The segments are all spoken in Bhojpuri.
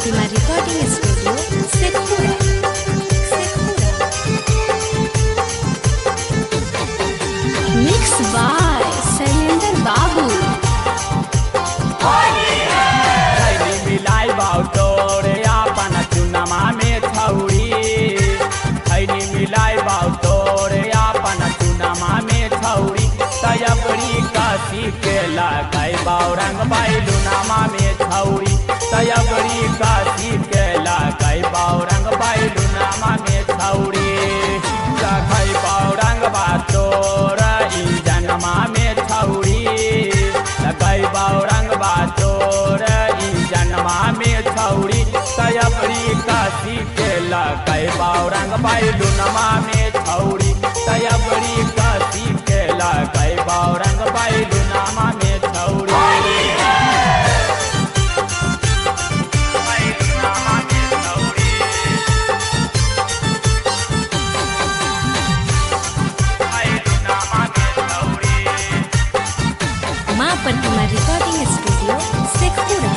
Pratima recording studio Sheikhpura. Mix by Shailendra Babu. मिलाई बाऊ तोरे अपन चुनमा में छौरी, खैनी मिलाई बाऊ तोरे अपन चुनमा में छौरी, तयबरी काशी के लगाई बाऊ रंग बैलुनमा में छौरी, तयबरी काशी के लगाई बाऊ रंग बैलुनमा में छौरी, लगाई बाऊ रंग बा तोरा इंजनमा में छौरी, लगाई बाऊ रंग बा तोरा जन्मा में छौरी, तयबरी काशी के लगाई बाऊ रंग बैलुनमा में छौरी, तयबरी काशी के लगाई बाऊ रंग बैलुनमा में छौरी। माँ प्रतिमा रिकॉर्डिंग स्टूडियो शेखपुरा।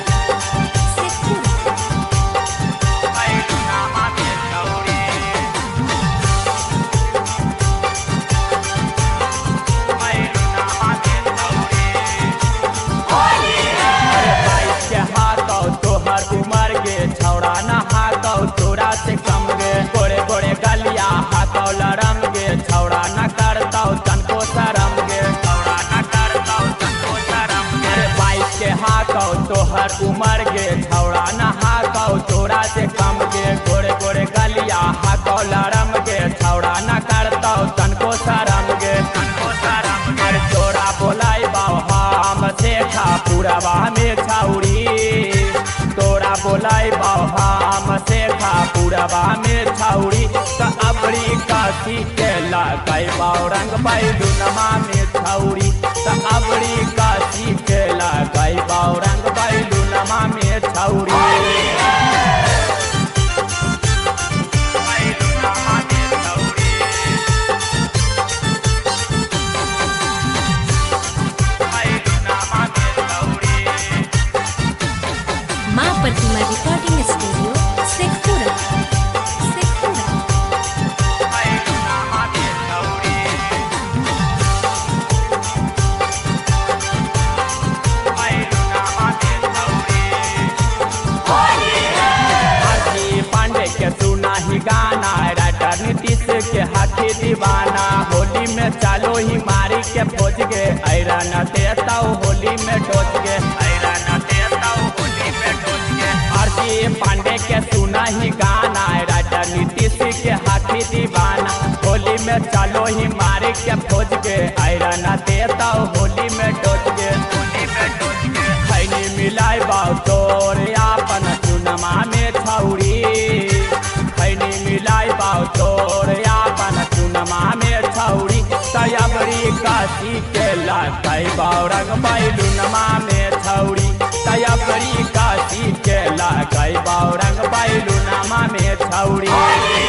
उमर के छौड़ा नहातौ तोरा से कम गे, गोरे गोरे गलिया हाथौ लरम गे, छौड़ा न करतौ तनको शरम गे, छौड़ा न करतौ तनको शरम गे, बाइक के हाथौ तोहर उमर गे, छौड़ा नहातौ तोरा से कम गे, गोरे गोरे गलिया हाथौ लरम गे, छौड़ा न करतौ तनको शरम गे, तनको शरम गे, तोरा बोलाई बाऊ हम शेखा पुरवा में छौरी, तोरा बोलाई बाऊ हम शेखा पुरवा में छौरी, तबरी काशी के लगाई बाऊ रंग बैलुनमा में छौरी, तबरी काशी के लगाई बाऊ रंग बैलुनमा में छौरी। माँ प्रतिमा रिकॉर्डिंग स्टूडियो शेखपुरा। पांडे के सुना ही गाना, राइटर नीतीश के हाथी दीवाना, होली में चालो ही मारी के खोज गे, ऐरन देता होली में डोज गे, ऐरन देता होली में डोज गे, आरती पांडे के सुना ही गाना, राइटर नीतीश के हाथी दीवाना, होली में चालो ही मारी के खोज गे, ऐरन देता होली में डोज गे, होली में डोज गे, खैनी मिलाई बाऊ तोरे अपन चुनमा में छौरी, खैनी मिलाई बाऊ तोरे अपन चुनमा में छौरी, तयबरी काशी के लगाई बाऊ रंग बैलुनमा में छौरी, तयबरी काशी के लगाई बाऊ रंग बैलुनमा में छौरी।